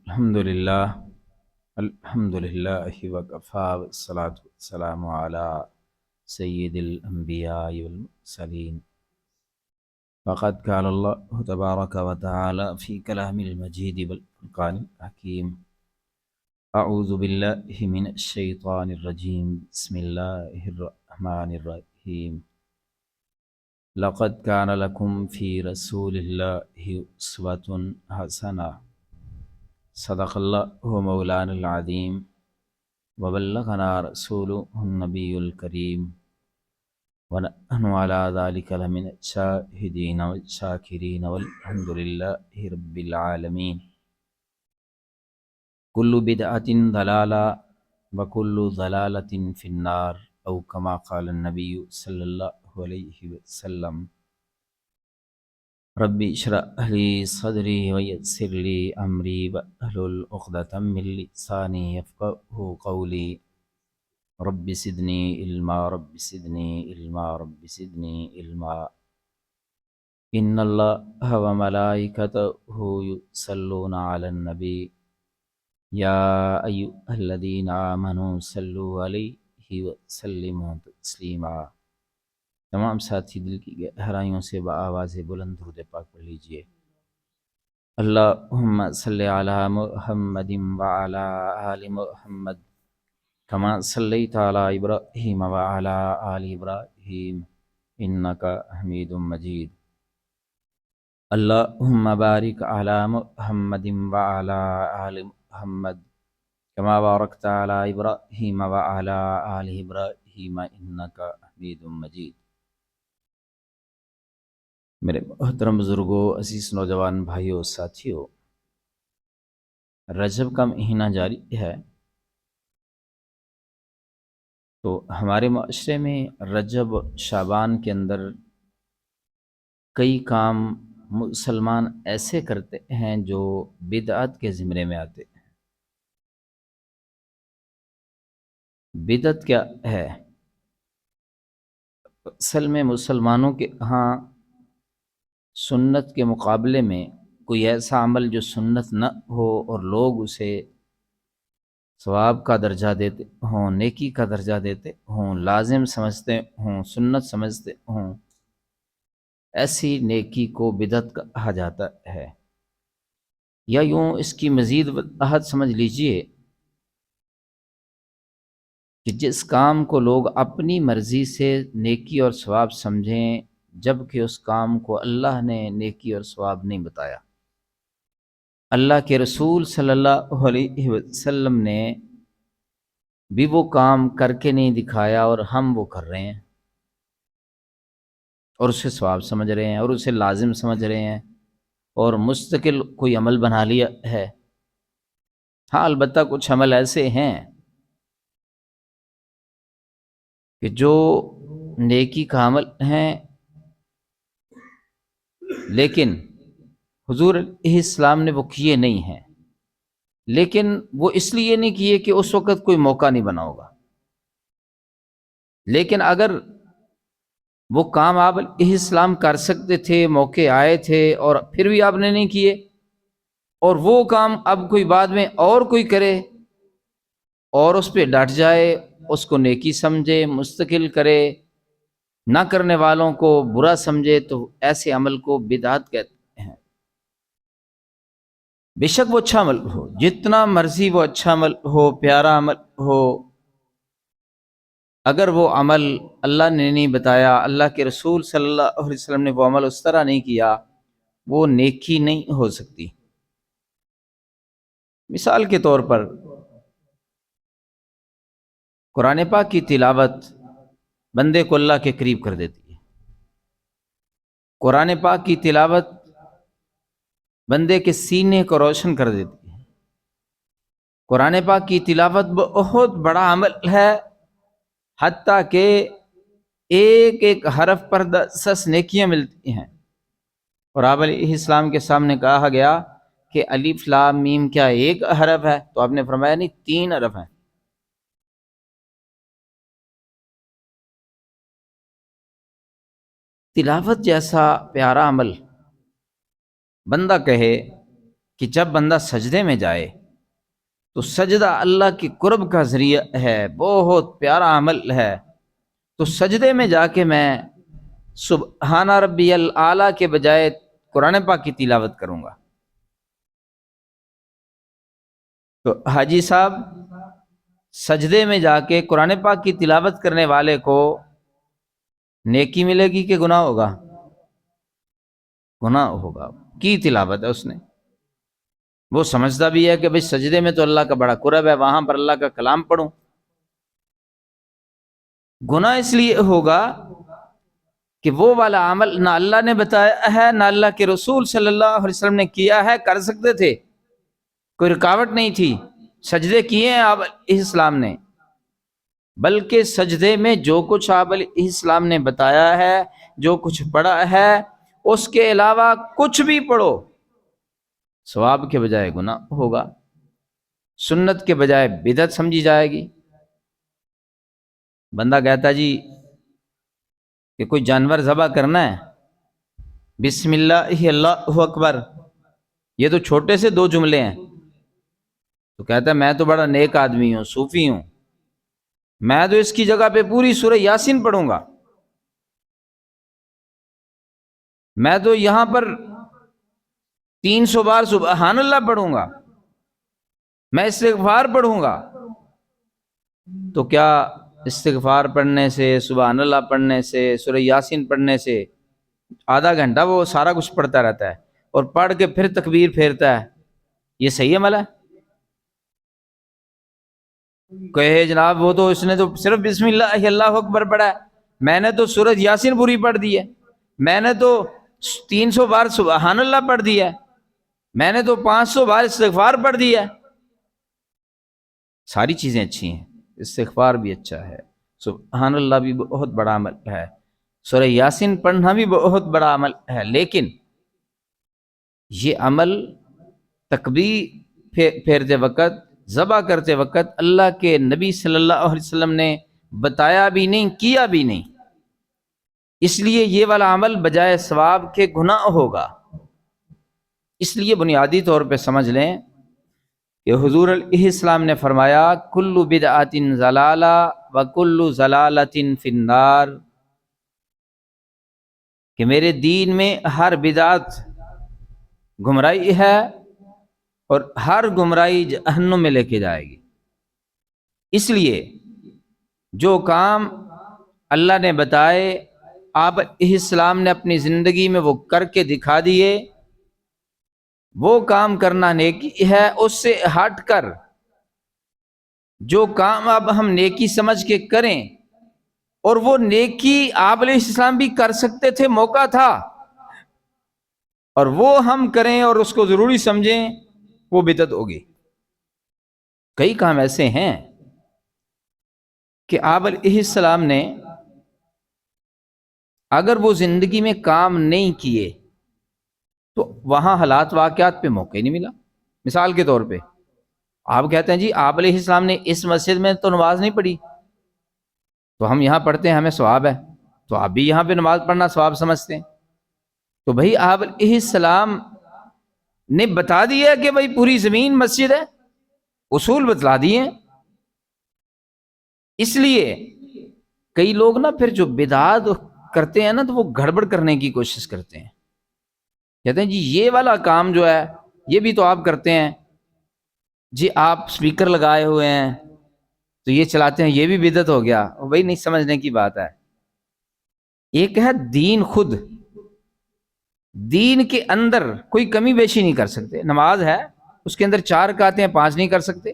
الحمد للہ وکفا والصلاة والسلام علی سید الانبیاء والمرسلین فقد قال اللہ تبارک و تعالی فی کلام المجید والفرقان الحکیم اعوذ باللہ من الشیطان الرجیم بسم اللہ الرحمن الرحیم لقد کان لکم فی رسول اللہ اسوۃ حسنہ صدق اللہ مولانا العظیم وبلغنا رسوله النبی الکریم ونحن على ذلك لمن الشاہدین والشاکرین والحمد للہ رب العالمین کل بدعۃ ضلالہ وکل ضلالۃ فی النار او کما قال النبی صلی اللہ علیہ وسلم ربی اشرح لی صدری ویسر لی امری واحلل عقدۃ من لسانی یفقهوا قولی رب زدنی علما رب زدنی علما رب زدنی علما ان اللہ وملائکتہ یصلون علی النبی یا ایھا الذین آمنوا صلوا علیہ وسلموا تسلیما۔ تمام ساتھی دل کی گہرائیوں سے بآواز بلند درود پاک پڑھ لیجئے۔ اللہم صلی علی محمد وعلی آل محمد کما صلیت علی ابراہیم وعلی آل ابراہیم انک حمید مجید۔ اللہم بارک علی محمد وعلی آل محمد کما بارکت علی ابراہیم وعلی آل ابراہیم انک حمید مجید۔ میرے محترم بزرگوں، عزیز نوجوان بھائیوں، ساتھیوں، رجب کا مہینہ جاری ہے تو ہمارے معاشرے میں رجب شعبان کے اندر کئی کام مسلمان ایسے کرتے ہیں جو بدعت کے زمرے میں آتے ہیں۔ بدعت کیا ہے؟ اصل میں مسلمانوں کے ہاں سنت کے مقابلے میں کوئی ایسا عمل جو سنت نہ ہو اور لوگ اسے ثواب کا درجہ دیتے ہوں، نیکی کا درجہ دیتے ہوں، لازم سمجھتے ہوں، سنت سمجھتے ہوں، ایسی نیکی کو بدعت کہا جاتا ہے۔ یا یوں اس کی مزید وضاحت سمجھ لیجئے کہ جس کام کو لوگ اپنی مرضی سے نیکی اور ثواب سمجھیں جبکہ اس کام کو اللہ نے نیکی اور ثواب نہیں بتایا، اللہ کے رسول صلی اللہ علیہ وسلم نے بھی وہ کام کر کے نہیں دکھایا اور ہم وہ کر رہے ہیں اور اسے ثواب سمجھ رہے ہیں اور اسے لازم سمجھ رہے ہیں اور مستقل کوئی عمل بنا لیا ہے۔ ہاں البتہ کچھ عمل ایسے ہیں کہ جو نیکی کا عمل ہیں لیکن حضور علیہ السلام نے وہ کیے نہیں ہیں، لیکن وہ اس لیے نہیں کیے کہ اس وقت کوئی موقع نہیں بنا ہوگا، لیکن اگر وہ کام آپ علیہ السلام کر سکتے تھے، موقع آئے تھے اور پھر بھی آپ نے نہیں کیے، اور وہ کام اب کوئی بعد میں اور کوئی کرے اور اس پہ ڈٹ جائے، اس کو نیکی سمجھے، مستقل کرے، نہ کرنے والوں کو برا سمجھے، تو ایسے عمل کو بدعت کہتے ہیں۔ بے شک وہ اچھا عمل ہو، جتنا مرضی وہ اچھا عمل ہو، پیارا عمل ہو، اگر وہ عمل اللہ نے نہیں بتایا، اللہ کے رسول صلی اللہ علیہ وسلم نے وہ عمل اس طرح نہیں کیا، وہ نیکی نہیں ہو سکتی۔ مثال کے طور پر قرآن پاک کی تلاوت بندے کو اللہ کے قریب کر دیتی ہے۔ قرآن پاک کی تلاوت بندے کے سینے کو روشن کر دیتی ہے۔ قرآن پاک کی تلاوت بہت بڑا عمل ہے، حتیٰ کہ ایک ایک حرف پر 10 نیکیاں ملتی ہیں، اور آپ علیہ السلام کے سامنے کہا گیا کہ الف لام میم کیا ایک حرف ہے؟ تو آپ نے فرمایا نہیں، 3 حرف ہیں۔ تلاوت جیسا پیارا عمل بندہ کہے کہ جب بندہ سجدے میں جائے تو سجدہ اللہ کی قرب کا ذریعہ ہے، بہت پیارا عمل ہے۔ تو سجدے میں جا کے میں سبحان ربی الاعلیٰ کے بجائے قرآن پاک کی تلاوت کروں گا۔ تو حاجی صاحب سجدے میں جا کے قرآن پاک کی تلاوت کرنے والے کو نیکی ملے گی کہ گناہ ہوگا؟ گناہ ہوگا، کی تلاوت ہے اس نے۔ وہ سمجھتا بھی ہے کہ بھئی سجدے میں تو اللہ کا بڑا قرب ہے، وہاں پر اللہ کا کلام پڑھوں۔ گناہ اس لیے ہوگا کہ وہ والا عمل نہ اللہ نے بتایا ہے، نہ اللہ کے رسول صلی اللہ علیہ وسلم نے کیا ہے۔ کر سکتے تھے، کوئی رکاوٹ نہیں تھی، سجدے کیے ہیں آپ علیہ السلام نے، بلکہ سجدے میں جو کچھ آپ علیہ السلام نے بتایا ہے، جو کچھ پڑھا ہے، اس کے علاوہ کچھ بھی پڑھو ثواب کے بجائے گناہ ہوگا، سنت کے بجائے بدعت سمجھی جائے گی۔ بندہ کہتا جی کہ کوئی جانور ذبح کرنا ہے، بسم اللہ اللہ اکبر، یہ تو چھوٹے سے 2 جملے ہیں، تو کہتا ہے میں تو بڑا نیک آدمی ہوں، صوفی ہوں، میں تو اس کی جگہ پہ پوری سورہ یاسین پڑھوں گا، میں تو یہاں پر 300 بار سبحان اللہ پڑھوں گا، میں استغفار پڑھوں گا۔ تو کیا استغفار پڑھنے سے، سبحان اللہ پڑھنے سے، سورہ یاسین پڑھنے سے آدھا گھنٹہ وہ سارا کچھ پڑھتا رہتا ہے اور پڑھ کے پھر تکبیر پھیرتا ہے، یہ صحیح عمل ہے؟ کہے جناب وہ تو اس نے تو صرف بسم اللہ اللہ اکبر پڑھا ہے، میں نے تو سورہ یاسین پوری پڑھ دی ہے، میں نے تو 300 بار سبحان اللہ پڑھ دی ہے، میں نے تو 500 بار استغفار پڑھ دی ہے۔ ساری چیزیں اچھی ہیں، استغفار بھی اچھا ہے، سبحان اللہ بھی بہت بڑا عمل ہے، سورہ یاسین پڑھنا بھی بہت بڑا عمل ہے، لیکن یہ عمل تکبیر پھیرتے وقت، ذبح کرتے وقت اللہ کے نبی صلی اللہ علیہ وسلم نے بتایا بھی نہیں، کیا بھی نہیں، اس لیے یہ والا عمل بجائے ثواب کے گناہ ہوگا۔ اس لیے بنیادی طور پہ سمجھ لیں کہ حضور علیہ السلام نے فرمایا کل بدعۃ ضلالہ وکل ضلالۃ فی النار، کہ میرے دین میں ہر بدعت گمراہی ہے اور ہر گمراہی جہنم میں لے کے جائے گی۔ اس لیے جو کام اللہ نے بتائے، آپ علیہ السلام نے اپنی زندگی میں وہ کر کے دکھا دیے، وہ کام کرنا نیکی ہے۔ اس سے ہٹ کر جو کام اب ہم نیکی سمجھ کے کریں، اور وہ نیکی آپ علیہ السلام بھی کر سکتے تھے، موقع تھا، اور وہ ہم کریں اور اس کو ضروری سمجھیں، وہ بدعت ہوگی۔ کئی کام ایسے ہیں کہ آپ علیہ السلام نے اگر وہ زندگی میں کام نہیں کیے تو وہاں حالات واقعات پہ موقع ہی نہیں ملا۔ مثال کے طور پہ آپ کہتے ہیں جی آپ علیہ السلام نے اس مسجد میں تو نماز نہیں پڑھی، تو ہم یہاں پڑھتے ہیں، ہمیں ثواب ہے، تو آپ بھی یہاں پہ نماز پڑھنا ثواب سمجھتے ہیں۔ تو بھائی آپ علیہ السلام نے بتا دیا کہ بھائی پوری زمین مسجد ہے، اصول بتلا دیے ہیں۔ اس لیے کئی لوگ نا پھر جو بدعات کرتے ہیں نا تو وہ گڑبڑ کرنے کی کوشش کرتے ہیں، کہتے ہیں جی یہ والا کام جو ہے یہ بھی تو آپ کرتے ہیں، جی آپ سپیکر لگائے ہوئے ہیں تو یہ چلاتے ہیں، یہ بھی بدعت ہو گیا۔ وہی نہیں سمجھنے کی بات ہے۔ ایک ہے دین، خود دین کے اندر کوئی کمی بیشی نہیں کر سکتے۔ نماز ہے اس کے اندر 4 رکعتیں ہیں، 5 نہیں کر سکتے،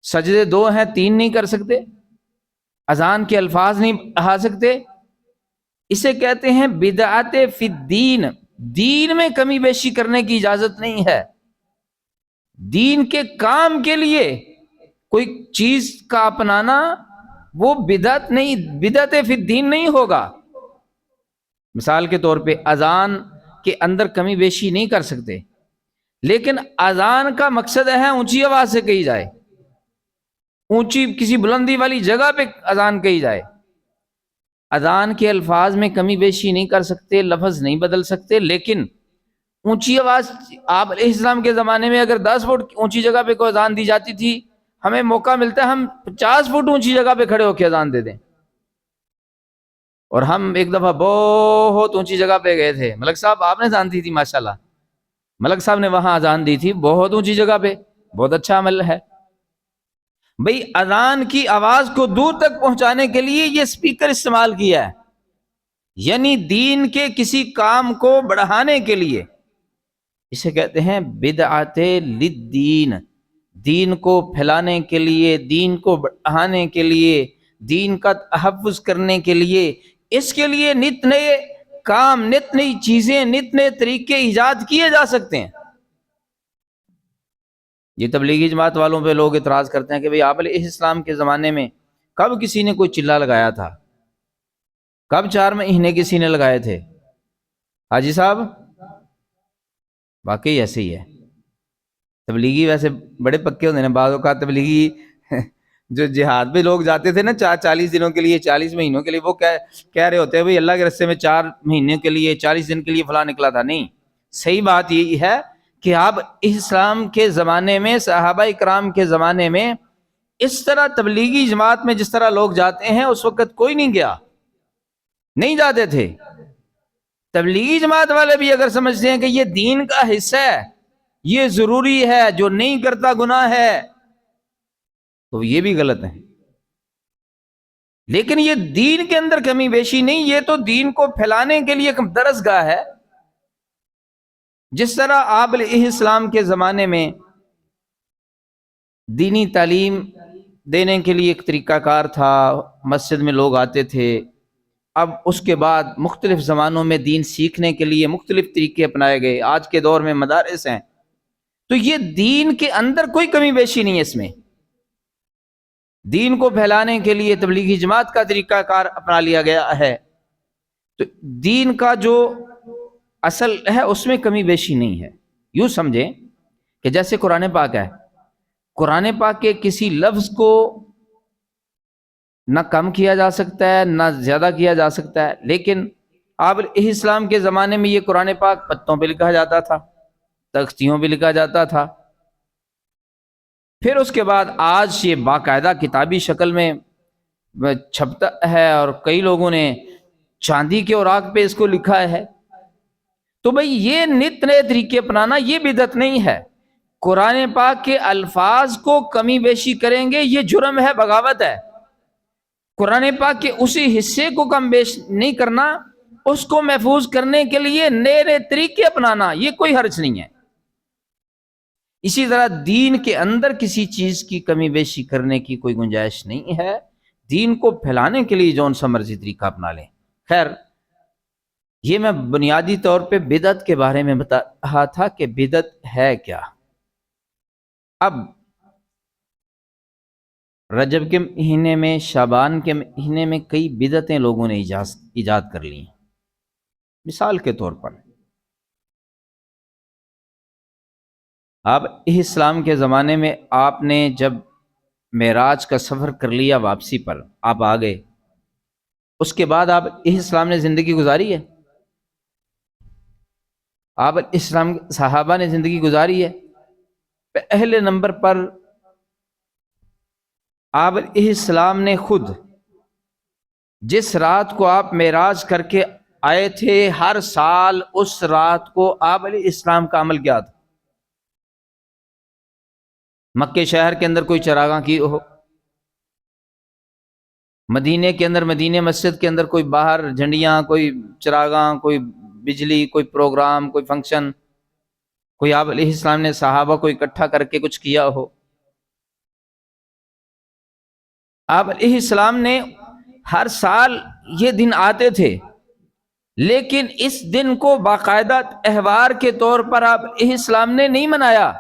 سجدے 2 ہیں، 3 نہیں کر سکتے، اذان کے الفاظ نہیں پڑھا سکتے، اسے کہتے ہیں بدعت فی الدین۔ دین میں کمی بیشی کرنے کی اجازت نہیں ہے۔ دین کے کام کے لیے کوئی چیز کا اپنانا وہ بدعت نہیں، بدعت فی الدین نہیں ہوگا۔ مثال کے طور پہ اذان کے اندر کمی بیشی نہیں کر سکتے، لیکن اذان کا مقصد ہے اونچی آواز سے کہی جائے، اونچی کسی بلندی والی جگہ پہ اذان کہی جائے۔ اذان کے الفاظ میں کمی بیشی نہیں کر سکتے، لفظ نہیں بدل سکتے، لیکن اونچی آواز آپ علیہ السلام کے زمانے میں اگر 10 فٹ اونچی جگہ پہ کوئی اذان دی جاتی تھی، ہمیں موقع ملتا ہے ہم 50 فٹ اونچی جگہ پہ کھڑے ہو کے اذان دے دیں. اور ہم ایک دفعہ بہت اونچی جگہ پہ گئے تھے، ملک صاحب آپ نے اذان دی تھی، ماشاءاللہ ملک صاحب نے وہاں اذان دی تھی بہت اونچی جگہ پہ، بہت اچھا عمل ہے. بھئی اذان کی آواز کو دور تک پہنچانے کے لیے یہ اسپیکر استعمال کیا ہے، یعنی دین کے کسی کام کو بڑھانے کے لیے. اسے کہتے ہیں بدعت للدین، دین کو پھیلانے کے لیے، دین کو بڑھانے کے لیے، دین کا تحفظ کرنے کے لیے، اس کے لیے نت نئے کام، نت نئی چیزیں، نت نئے طریقے ایجاد کیے جا سکتے ہیں. یہ تبلیغی جماعت والوں پہ لوگ اعتراض کرتے ہیں کہ بھئی آپ علیہ السلام کے زمانے میں کب کسی نے کوئی چلہ لگایا تھا، کب 4 مہینے کسی نے لگائے تھے؟ حاجی صاحب واقعی ایسے ہی ہے. تبلیغی ویسے بڑے پکے ہوتے ہیں، بعض اوقات تبلیغی جو جہاد پہ لوگ جاتے تھے نا 40 دنوں کے لیے، 40 مہینوں کے لیے، وہ کہہ رہے ہوتے ہیں بھئی اللہ کے رستے میں 4 مہینے کے لیے، 40 دن کے لیے فلاں نکلا تھا. نہیں، صحیح بات یہی ہے کہ آپ اسلام کے زمانے میں، صحابہ کرام کے زمانے میں اس طرح تبلیغی جماعت میں جس طرح لوگ جاتے ہیں اس وقت کوئی نہیں گیا، نہیں جاتے تھے. تبلیغی جماعت والے بھی اگر سمجھتے ہیں کہ یہ دین کا حصہ ہے، یہ ضروری ہے، جو نہیں کرتا گناہ ہے، تو یہ بھی غلط ہے. لیکن یہ دین کے اندر کمی بیشی نہیں، یہ تو دین کو پھیلانے کے لیے ایک درسگاہ ہے. جس طرح آپ علیہ السلام کے زمانے میں دینی تعلیم دینے کے لیے ایک طریقہ کار تھا، مسجد میں لوگ آتے تھے، اب اس کے بعد مختلف زمانوں میں دین سیکھنے کے لیے مختلف طریقے اپنائے گئے، آج کے دور میں مدارس ہیں، تو یہ دین کے اندر کوئی کمی بیشی نہیں ہے. اس میں دین کو پھیلانے کے لیے تبلیغی جماعت کا طریقہ کار اپنا لیا گیا ہے، تو دین کا جو اصل ہے اس میں کمی بیشی نہیں ہے. یوں سمجھیں کہ جیسے قرآن پاک ہے، قرآن پاک کے کسی لفظ کو نہ کم کیا جا سکتا ہے نہ زیادہ کیا جا سکتا ہے، لیکن آپ علیہ السلام کے زمانے میں یہ قرآن پاک پتوں پہ لکھا جاتا تھا، تختیوں پہ لکھا جاتا تھا. پھر اس کے بعد آج یہ باقاعدہ کتابی شکل میں چھپتا ہے، اور کئی لوگوں نے چاندی کے اوراق پہ اس کو لکھا ہے. تو بھئی یہ نت نئے طریقے اپنانا یہ بدعت نہیں ہے. قرآن پاک کے الفاظ کو کمی بیشی کریں گے یہ جرم ہے، بغاوت ہے. قرآن پاک کے اسی حصے کو کم بیش نہیں کرنا، اس کو محفوظ کرنے کے لیے نئے نئے طریقے اپنانا یہ کوئی حرج نہیں ہے. اسی طرح دین کے اندر کسی چیز کی کمی بیشی کرنے کی کوئی گنجائش نہیں ہے. دین کو پھیلانے کے لیے جون سا مرضی طریقہ اپنا لیں. خیر، یہ میں بنیادی طور پہ بدعت کے بارے میں بتا رہا تھا کہ بدعت ہے کیا. اب رجب کے مہینے میں، شعبان کے مہینے میں کئی بدعتیں لوگوں نے ایجاد کر لی ہیں. مثال کے طور پر آپ اسلام کے زمانے میں آپ نے جب معراج کا سفر کر لیا، واپسی پر آپ آ گئے، اس کے بعد آپ اسلام نے زندگی گزاری ہے، آپ اسلام صحابہ نے زندگی گزاری ہے. پہلے نمبر پر آپ اسلام نے خود جس رات کو آپ معراج کر کے آئے تھے، ہر سال اس رات کو آپ علیہ السلام کا عمل کیا تھا. مکے شہر کے اندر کوئی چراغاں کی ہو، مدینے کے اندر، مدینے مسجد کے اندر کوئی باہر جھنڈیاں، کوئی چراغاں، کوئی بجلی، کوئی پروگرام، کوئی فنکشن، کوئی آپ علیہ السلام نے صحابہ کو اکٹھا کر کے کچھ کیا ہو. آپ علیہ السلام نے ہر سال یہ دن آتے تھے، لیکن اس دن کو باقاعدہ تہوار کے طور پر آپ علیہ السلام نے نہیں منایا.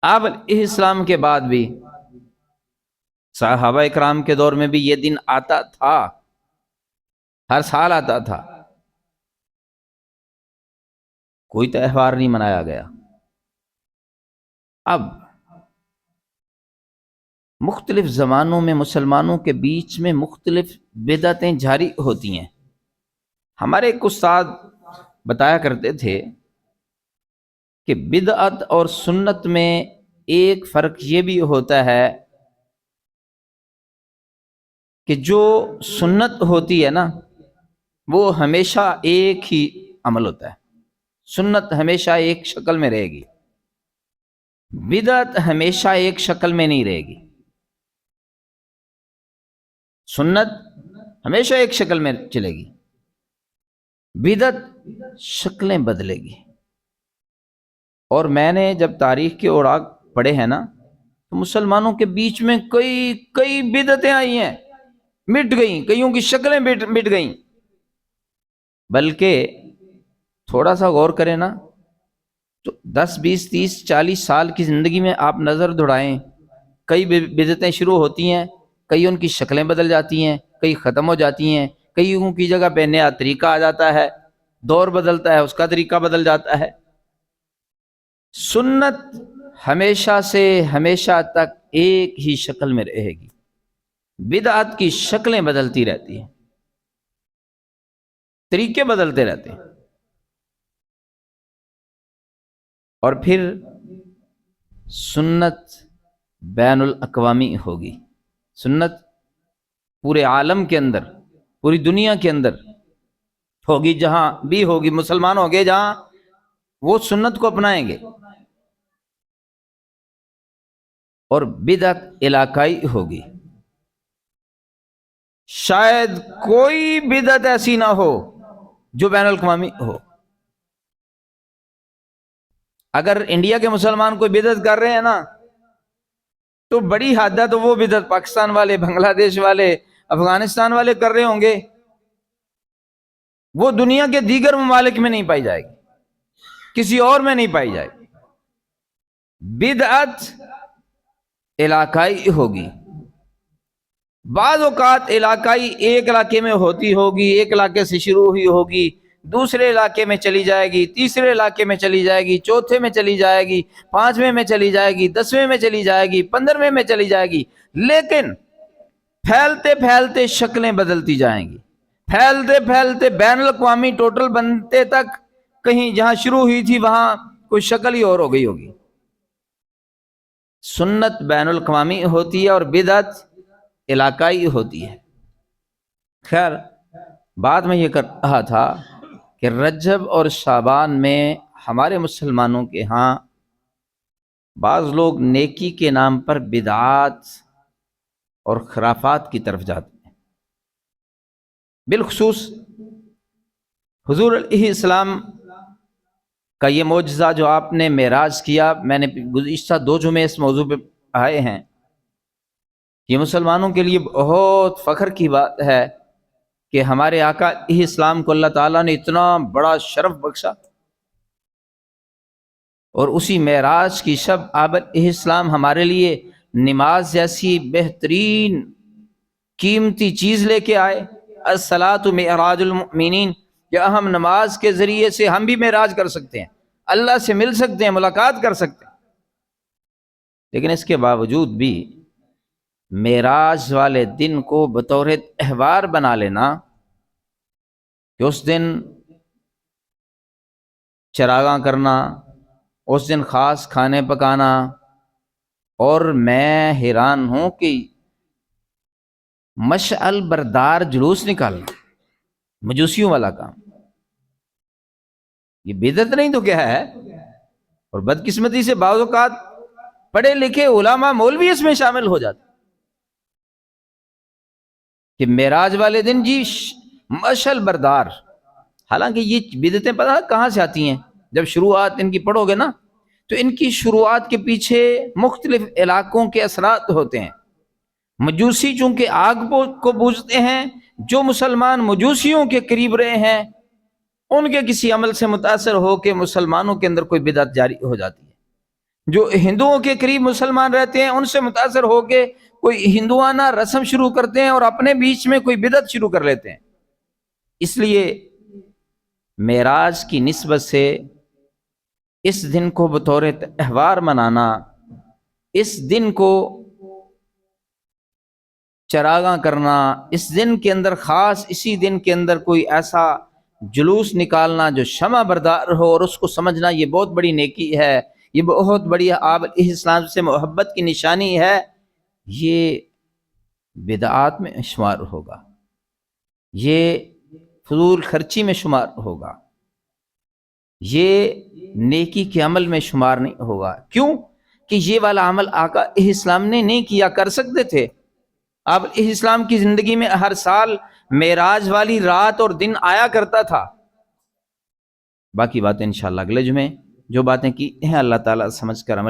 آپ علیہ السلام کے بعد بھی صحابہ اکرام کے دور میں بھی یہ دن آتا تھا، ہر سال آتا تھا، کوئی تہوار نہیں منایا گیا. اب مختلف زمانوں میں مسلمانوں کے بیچ میں مختلف بدعتیں جاری ہوتی ہیں. ہمارے ایک استاد بتایا کرتے تھے کہ بدعت اور سنت میں ایک فرق یہ بھی ہوتا ہے کہ جو سنت ہوتی ہے نا وہ ہمیشہ ایک ہی عمل ہوتا ہے، سنت ہمیشہ ایک شکل میں رہے گی، بدعت ہمیشہ ایک شکل میں نہیں رہے گی۔ سنت ہمیشہ ایک شکل میں چلے گی، بدعت شکلیں بدلے گی۔ اور میں نے جب تاریخ کے اوراق پڑھے ہیں نا تو مسلمانوں کے بیچ میں کئی بدعتیں آئی ہیں، مٹ گئیں، کئیوں کی شکلیں مٹ گئیں۔ بلکہ تھوڑا سا غور کریں نا تو 10 20 30 40 سال کی زندگی میں آپ نظر دوڑائیں، کئی بدعتیں شروع ہوتی ہیں، کئی ان کی شکلیں بدل جاتی ہیں، کئی ختم ہو جاتی ہیں، کئیوں کی جگہ پہ نیا طریقہ آ جاتا ہے، دور بدلتا ہے، اس کا طریقہ بدل جاتا ہے۔ سنت ہمیشہ سے ہمیشہ تک ایک ہی شکل میں رہے گی، بدعت کی شکلیں بدلتی رہتی ہیں، طریقے بدلتے رہتے ہیں۔ اور پھر سنت بین الاقوامی ہوگی، سنت پورے عالم کے اندر، پوری دنیا کے اندر ہوگی، جہاں بھی ہوگی، مسلمان ہوگے جہاں وہ سنت کو اپنائیں گے۔ اور بدعت علاقائی ہوگی، شاید کوئی بدعت ایسی نہ ہو جو بین الاقوامی ہو۔ اگر انڈیا کے مسلمان کوئی بدعت کر رہے ہیں نا تو بڑی حد ہے تو وہ بدعت پاکستان والے، بنگلہ دیش والے، افغانستان والے کر رہے ہوں گے، وہ دنیا کے دیگر ممالک میں نہیں پائی جائے گی، کسی اور میں نہیں پائی جائے گی۔ بدعت علاقائی ہوگی، بعض اوقات علاقائی ایک علاقے میں ہوتی ہوگی، ایک علاقے سے شروع ہوئی ہوگی، دوسرے علاقے میں چلی جائے گی، تیسرے علاقے میں چلی جائے گی، چوتھے میں چلی جائے گی، 5ویں میں چلی جائے گی، 10ویں میں چلی جائے گی، 15ویں میں چلی جائے گی، لیکن پھیلتے پھیلتے شکلیں بدلتی جائیں گی، پھیلتے پھیلتے بین الاقوامی ٹوٹل بنتے تک کہیں جہاں شروع ہوئی تھی وہاں کوئی شکل ہی اور ہو گئی ہوگی۔ سنت بین الاقوامی ہوتی ہے اور بدعت علاقائی ہوتی ہے۔ خیر، بات میں یہ کر رہا تھا کہ رجب اور شعبان میں ہمارے مسلمانوں کے ہاں بعض لوگ نیکی کے نام پر بدعات اور خرافات کی طرف جاتے ہیں۔ بالخصوص حضور علیہ السلام کا یہ معجزہ جو آپ نے معراج کیا، میں نے گزشتہ 2 جمعے اس موضوع پہ آئے ہیں، یہ مسلمانوں کے لیے بہت فخر کی بات ہے کہ ہمارے آقا علیہ السلام کو اللہ تعالیٰ نے اتنا بڑا شرف بخشا، اور اسی معراج کی شب آپ علیہ السلام ہمارے لیے نماز جیسی بہترین قیمتی چیز لے کے آئے۔ الصلاۃ معراج المؤمنین، کہ ہم نماز کے ذریعے سے ہم بھی معراج کر سکتے ہیں، اللہ سے مل سکتے ہیں، ملاقات کر سکتے ہیں۔ لیکن اس کے باوجود بھی معراج والے دن کو بطور تہوار بنا لینا کہ اس دن چراغاں کرنا، اس دن خاص کھانے پکانا، اور میں حیران ہوں کہ مشعل بردار جلوس نکالنا، مجوسیوں والا کام، یہ بدعت نہیں تو کیا ہے؟ اور بدقسمتی سے بعض اوقات پڑھے لکھے علماء مولوی اس میں شامل ہو جاتے کہ معراج والے دن جی مشعل بردار، حالانکہ یہ بدعتیں پتہ کہاں سے آتی ہیں؟ جب شروعات ان کی پڑھو گے نا تو ان کی شروعات کے پیچھے مختلف علاقوں کے اثرات ہوتے ہیں۔ مجوسی چونکہ آگ کو بوجھتے ہیں، جو مسلمان مجوسیوں کے قریب رہے ہیں ان کے کسی عمل سے متاثر ہو کے مسلمانوں کے اندر کوئی بدعت جاری ہو جاتی ہے، جو ہندوؤں کے قریب مسلمان رہتے ہیں ان سے متاثر ہو کے کوئی ہندوانہ رسم شروع کرتے ہیں اور اپنے بیچ میں کوئی بدعت شروع کر لیتے ہیں۔ اس لیے معراج کی نسبت سے اس دن کو بطور تہوار منانا، اس دن کو چراغاں کرنا، اس دن کے اندر خاص اسی دن کے اندر کوئی ایسا جلوس نکالنا جو شمع بردار ہو اور اس کو سمجھنا یہ بہت بڑی نیکی ہے، یہ بہت بڑی آپ علیہ السلام سے محبت کی نشانی ہے، یہ بدعات میں شمار ہوگا، یہ فضول خرچی میں شمار ہوگا، یہ نیکی کے عمل میں شمار نہیں ہوگا۔ کیوں کہ یہ والا عمل آقا علیہ السلام نے نہیں کیا، کر سکتے تھے۔ آپ علیہ السلام کی زندگی میں ہر سال معراج والی رات اور دن آیا کرتا تھا۔ باقی باتیں انشاءاللہ اگلے جمعے جو باتیں کی ہیں اللہ تعالیٰ سمجھ کر عمل